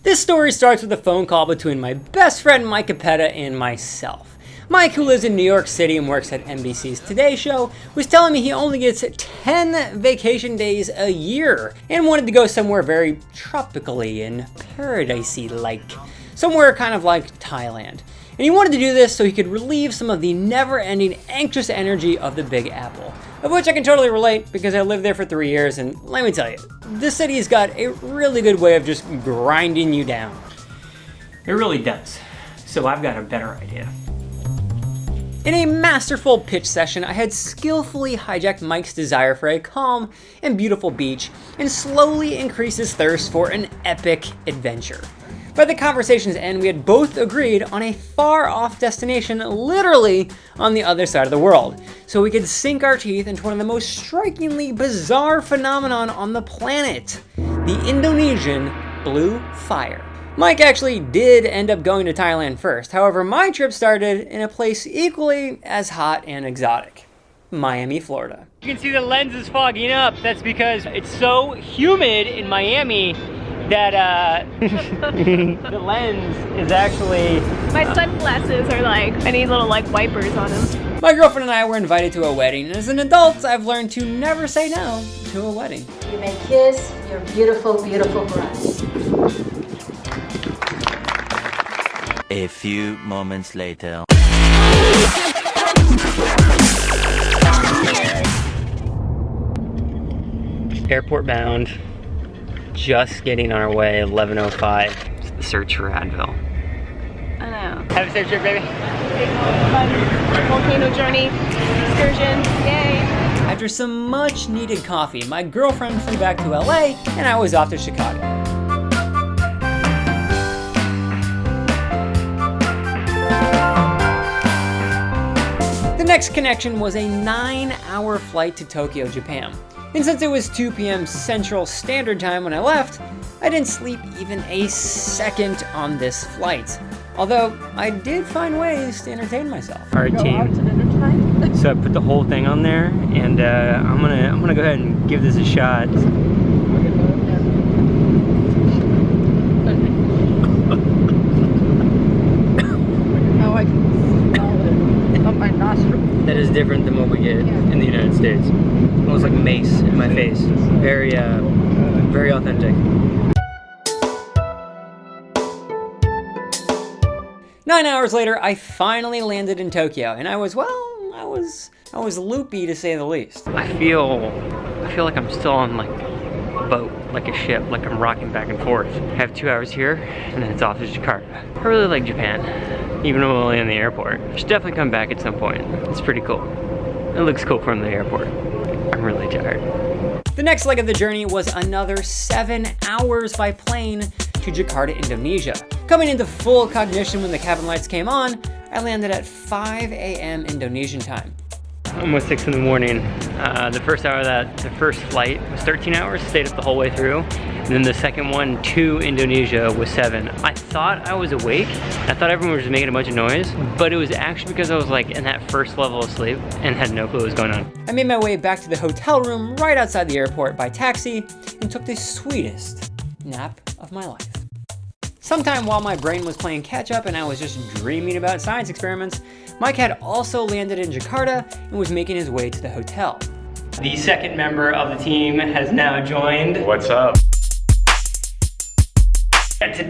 This story starts with a phone call between my best friend Mike Capetta and myself. Mike, who lives in New York City and works at NBC's Today Show, was telling me he only gets 10 vacation days a year and wanted to go somewhere very tropically and paradisey-like. Somewhere kind of like Thailand. And he wanted to do this so he could relieve some of the never-ending anxious energy of the Big Apple. Of which I can totally relate because I lived there for 3 years, and let me tell you, this city's got a really good way of just grinding you down. It really does. So I've got a better idea. In a masterful pitch session, I had skillfully hijacked Mike's desire for a calm and beautiful beach and slowly increased his thirst for an epic adventure. By the conversation's end, we had both agreed on a far-off destination literally on the other side of the world, so we could sink our teeth into one of the most strikingly bizarre phenomenon on the planet, the Indonesian blue fire. Mike actually did end up going to Thailand first, however my trip started in a place equally as hot and exotic, Miami, Florida. You can see the lens is fogging up. That's because it's so humid in Miami that the lens is actually... My sunglasses are like, I need little like wipers on them. My girlfriend and I were invited to a wedding, and as an adult, I've learned to never say no to a wedding. You may kiss your beautiful, beautiful bride. A few moments later. Airport bound. Just getting on our way, 11:05. It's the search for Advil. I know. Have a safe trip, baby. Fun volcano journey, excursion, yay. After some much needed coffee, my girlfriend flew back to LA and I was off to Chicago. The next connection was a 9-hour flight to Tokyo, Japan. And since it was 2 p.m. Central Standard Time when I left, I didn't sleep even a second on this flight. Although, I did find ways to entertain myself. Alright team, so I put the whole thing on there, and I'm gonna go ahead and give this a shot. How I can smell it up my nostril. That is different than what we get in the United States. It smells like mace in my face. Very, very authentic. 9 hours later, I finally landed in Tokyo, and I was loopy to say the least. I feel like I'm still on like a boat, like a ship, like I'm rocking back and forth. I have 2 hours here, and then it's off to Jakarta. I really like Japan, even though I'm only in the airport. I should definitely come back at some point. It's pretty cool. It looks cool from the airport. I'm really tired. The next leg of the journey was another 7 hours by plane to Jakarta, Indonesia. Coming into full cognition when the cabin lights came on, I landed at 5 a.m. Indonesian time. Almost 6 in the morning. The first hour of the first flight was 13 hours, stayed up the whole way through. And then the second one to Indonesia was 7. I thought I was awake. I thought everyone was just making a bunch of noise, but it was actually because I was like in that first level of sleep and had no clue what was going on. I made my way back to the hotel room right outside the airport by taxi and took the sweetest nap of my life. Sometime while my brain was playing catch up and I was just dreaming about science experiments, Mike had also landed in Jakarta and was making his way to the hotel. The second member of the team has now joined. What's up?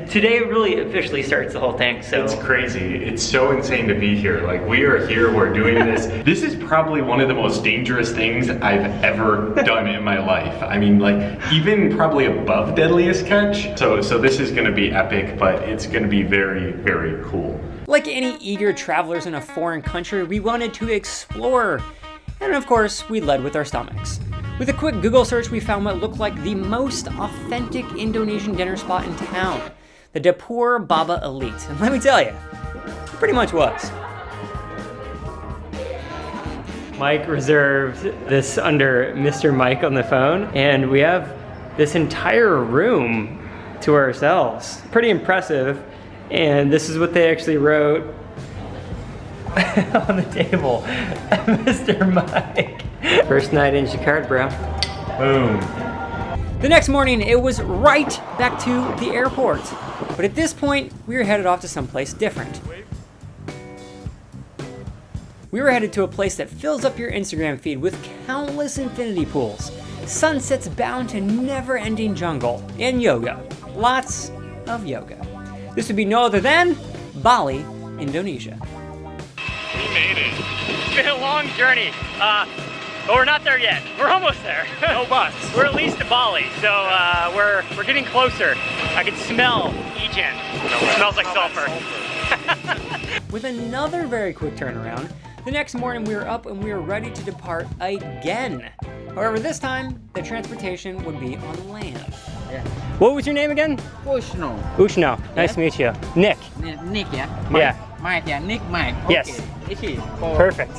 Today really officially starts the whole thing, so. It's crazy. It's so insane to be here. Like, we are here, we're doing this. This is probably one of the most dangerous things I've ever done in my life. I mean, like, even probably above Deadliest Catch. So this is gonna be epic, but it's gonna be very, very cool. Like any eager travelers in a foreign country, we wanted to explore. And of course, we led with our stomachs. With a quick Google search, we found what looked like the most authentic Indonesian dinner spot in town, the Dapur Baba Elite. And let me tell you, it pretty much was. Mike reserved this under Mr. Mike on the phone, and we have this entire room to ourselves. Pretty impressive, and this is what they actually wrote on the table. Mr. Mike. First night in Jakarta, bro. Boom. The next morning, it was right back to the airport. But at this point, we were headed off to someplace different. We were headed to a place that fills up your Instagram feed with countless infinity pools, sunsets bound to never-ending jungle, and yoga. Lots of yoga. This would be no other than Bali, Indonesia. We made it. It's been a long journey, but we're not there yet. We're almost there. No bus. We're at least to Bali, so we're getting closer. I can smell Egen. It smells like sulfur. With another very quick turnaround, the next morning we were up and we were ready to depart again. However, this time, the transportation would be on land. Yeah. What was your name again? Ushno. Ushno. Nice to meet you. Nick. Nick, yeah? Yeah. Mike, yeah. Nick, Mike. Okay. Yes. Ichi. Perfect.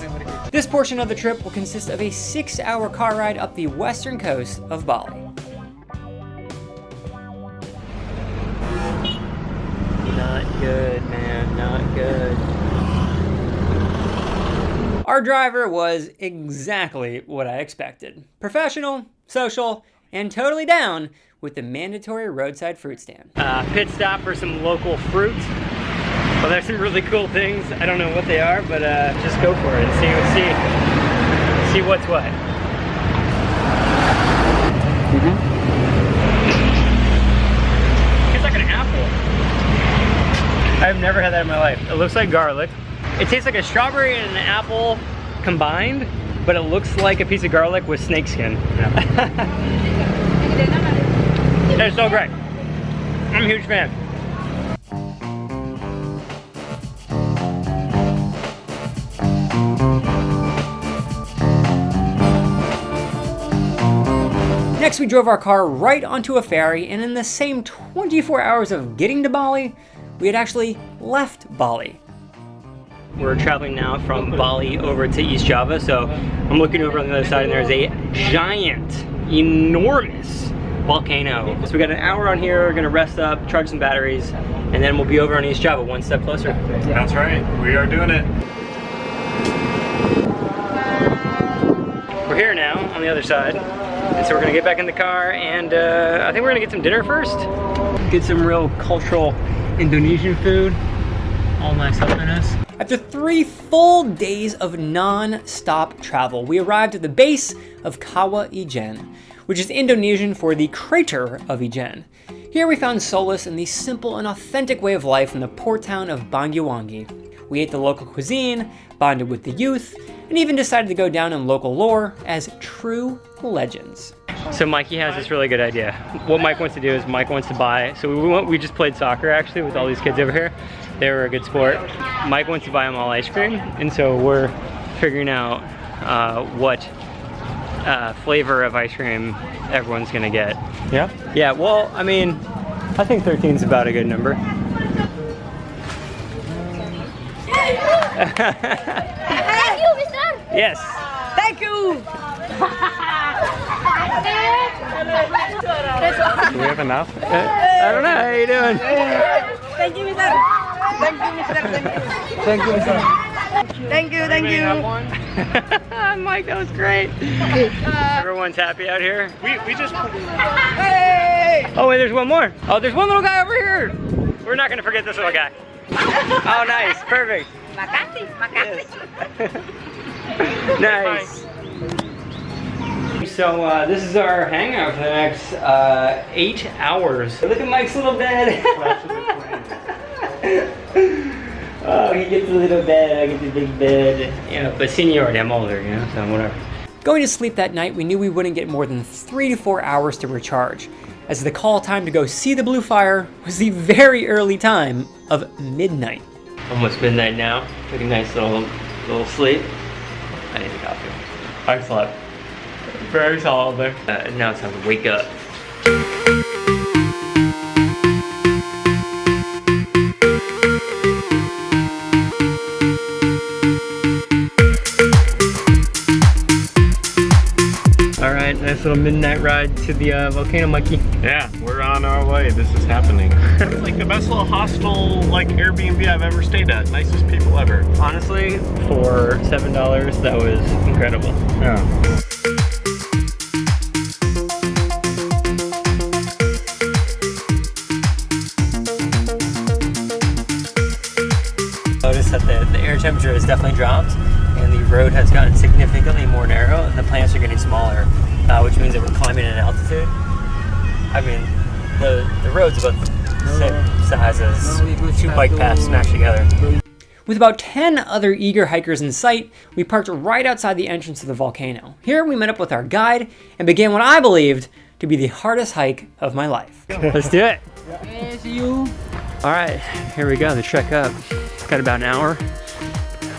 This portion of the trip will consist of a 6-hour car ride up the western coast of Bali. Not good, man. Not good. Our driver was exactly what I expected. Professional, social, and totally down with the mandatory roadside fruit stand. Pit stop for some local fruit. Well, there's some really cool things. I don't know what they are, but just go for it and see what's what. Tastes like an apple. I've never had that in my life. It looks like garlic. It tastes like a strawberry and an apple combined, but it looks like a piece of garlic with snake skin. It's so great. I'm a huge fan. Next, we drove our car right onto a ferry, and in the same 24 hours of getting to Bali, we had actually left Bali. We're traveling now from Bali over to East Java, so I'm looking over on the other side and there's a giant, enormous volcano. So we got an hour on here, we're gonna rest up, charge some batteries, and then we'll be over on East Java, one step closer. That's right, we are doing it. We're here now on the other side, and so we're gonna get back in the car and I think we're gonna get some dinner first. Get some real cultural Indonesian food, all nice up in us. After 3 full days of non-stop travel, we arrived at the base of Kawah Ijen, which is Indonesian for the crater of Ijen. Here we found solace in the simple and authentic way of life in the port town of Banyuwangi. We ate the local cuisine, bonded with the youth, and even decided to go down in local lore as true legends. So Mikey has this really good idea. What Mike wants to do is Mike wants to buy, so we just played soccer actually with all these kids over here. They were a good sport. Mike wants to buy them all ice cream, and so we're figuring out what flavor of ice cream everyone's gonna get. Yeah? Yeah, well, I mean, I think 13 is about a good number. Thank you, mister. Yes. Thank you! Do we have enough? I don't know, how you doing? Thank you, mister. Thank you, mister. Thank you, mister. Thank you, thank you. Mike, that was great. Everyone's happy out here. We just... Hey! Oh wait, there's one more. Oh, there's one little guy over here. We're not gonna forget this little guy. Oh, nice, perfect. Makasih, makasih. Nice. So this is our hangout for the next 8 hours. Look at Mike's little bed. Oh, he gets a little bed, I get the big bed. Yeah, but seniority, I'm older, you know, so whatever. Going to sleep that night, we knew we wouldn't get more than 3 to 4 hours to recharge, as the call time to go see the blue fire was the very early time of midnight. Almost midnight now. Took a nice little sleep. I need a coffee. I slept very solidly. Now it's time to wake up. Alright, nice little midnight ride to the volcano, Mikey. Yeah, we're on our way. This is happening. Like the best little hostel, like Airbnb I've ever stayed at. Nicest people ever. Honestly, for $7, that was incredible. Yeah. temperature has definitely dropped, and the road has gotten significantly more narrow, and the plants are getting smaller, which means that we're climbing in altitude. I mean, the road's about the same size as 2 bike paths smashed together. With about 10 other eager hikers in sight, we parked right outside the entrance of the volcano. Here we met up with our guide and began what I believed to be the hardest hike of my life. Let's do it. Hey, see you. All right, here we go, the trek up. Got about an hour.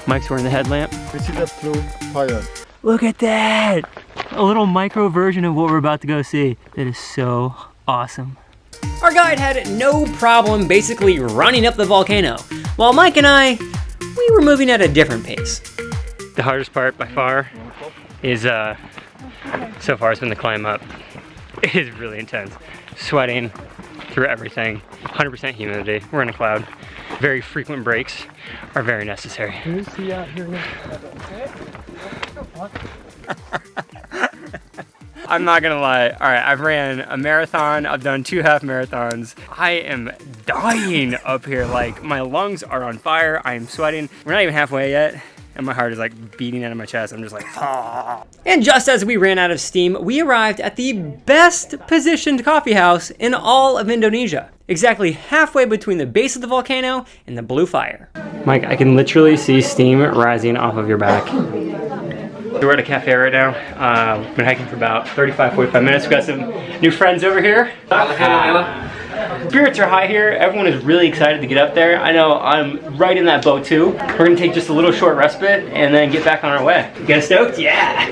Mike's wearing the headlamp. We see that through fire. Look at that! A little micro version of what we're about to go see. That is so awesome. Our guide had no problem basically running up the volcano, while Mike and I, we were moving at a different pace. The hardest part by far is, so far it's been the climb up. It is really intense. Sweating through everything, 100% humidity, we're in a cloud. Very frequent breaks are very necessary. Can you see out here now? I'm not gonna lie. All right, I've ran a marathon. I've done 2 half marathons. I am dying up here. Like, my lungs are on fire. I am sweating. We're not even halfway yet, and my heart is like beating out of my chest. I'm just like, ah. And just as we ran out of steam, we arrived at the best positioned coffee house in all of Indonesia. Exactly halfway between the base of the volcano and the blue fire. Mike, I can literally see steam rising off of your back. We're at a cafe right now. We've been hiking for about 35-45 minutes. We've got some new friends over here. Spirits are high here. Everyone is really excited to get up there. I know I'm right in that boat too. We're gonna take just a little short respite and then get back on our way. You guys stoked? Yeah!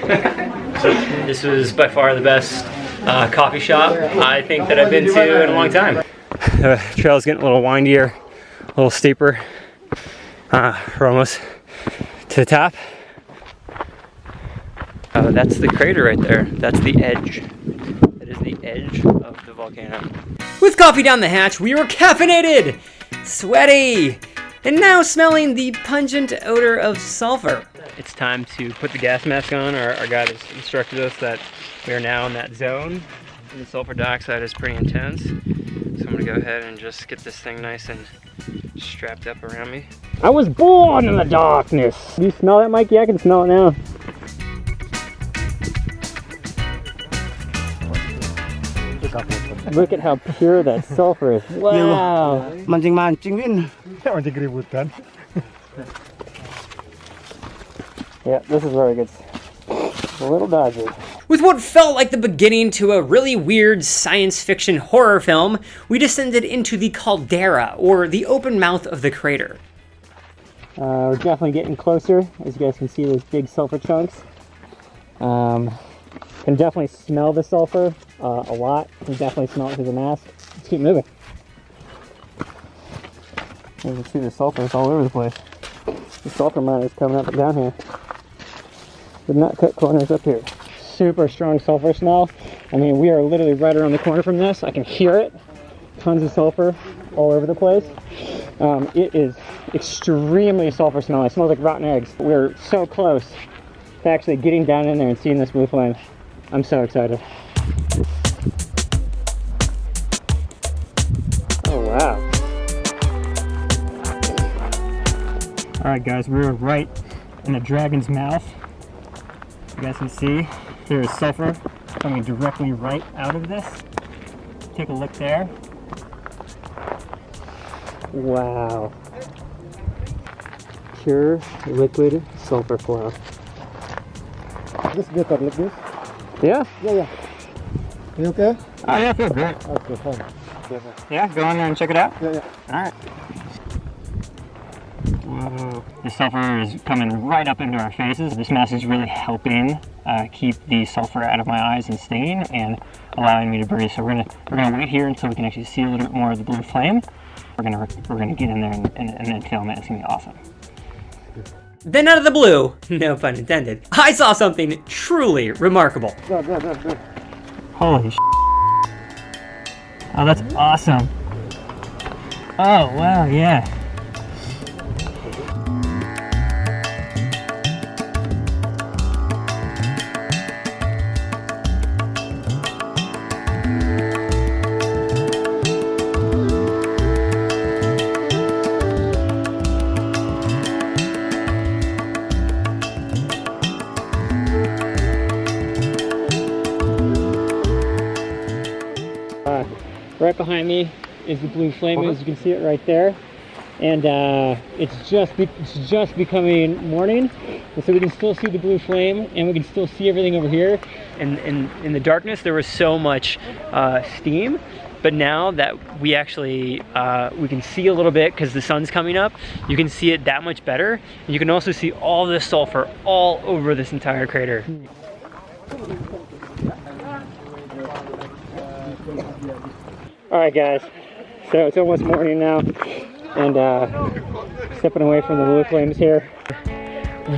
This was by far the best coffee shop I think that I've been to in a long time. The trail's getting a little windier, a little steeper. We're almost to the top. That's the crater right there. That's the edge. That is the edge of the volcano. With coffee down the hatch, we were caffeinated, sweaty, and now smelling the pungent odor of sulfur. It's time to put the gas mask on. Our guide has instructed us that we are now in that zone. And the sulfur dioxide is pretty intense. So I'm gonna go ahead and just get this thing nice and strapped up around me. I was born in the darkness. Do you smell that, Mikey? I can smell it now. Look at how pure that sulfur is. Wow. Mancing-mancing, Win. Mancing keributan. Yeah, this is where it gets a little dodgy. With what felt like the beginning to a really weird science fiction horror film, we descended into the caldera, or the open mouth of the crater. We're definitely getting closer. As you guys can see, those big sulfur chunks. Can definitely smell the sulfur a lot. Can definitely smell it through the mask. Let's keep moving. You can see the sulfur is all over the place. The sulfur mine is coming up and down here. Did not cut corners up here. Super strong sulfur smell. I mean, we are literally right around the corner from this. I can hear it. Tons of sulfur all over the place. It is extremely sulfur smelling. It smells like rotten eggs. We're so close to actually getting down in there and seeing this blue flame. I'm so excited. Oh, wow. All right, guys, we're right in the dragon's mouth. You guys can see there is sulfur coming directly right out of this. Take a look there. Wow. Pure liquid sulfur flow. Just get up like this. Yeah? Yeah. You okay? Oh, yeah, I feel great. Okay, fine. Yeah, go in there and check it out? Yeah. All right. Whoa. The sulfur is coming right up into our faces. This mask is really helping keep the sulfur out of my eyes and stinging and allowing me to breathe. So we're gonna wait here until we can actually see a little bit more of the blue flame. We're gonna get in there and then film it. It's gonna be awesome. Then out of the blue, no pun intended, I saw something truly remarkable. Go. Holy sh**. Oh, that's awesome. Oh, wow, yeah. Right behind me is the blue flame, as you can see it right there. And it's just becoming morning, and so we can still see the blue flame, and we can still see everything over here. And in the darkness, there was so much steam, but now that we actually we can see a little bit because the sun's coming up, you can see it that much better. And you can also see all this sulfur all over this entire crater. All right, guys. So it's almost morning now, and stepping away from the blue flames here.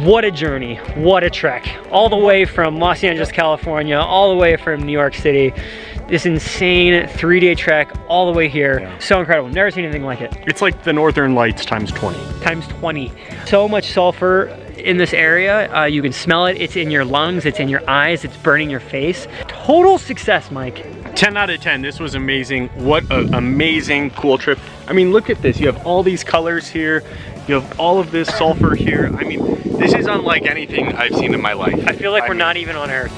What a journey, what a trek. All the way from Los Angeles, California, all the way from New York City. This insane 3-day trek all the way here. Yeah. So incredible, never seen anything like it. It's like the Northern Lights times 20. Times 20. So much sulfur in this area. You can smell it, it's in your lungs, it's in your eyes, it's burning your face. Total success, Mike. 10 out of 10, this was amazing. What an amazing, cool trip. I mean, look at this, you have all these colors here, you have all of this sulfur here. I mean, this is unlike anything I've seen in my life. I feel like we're not even on Earth.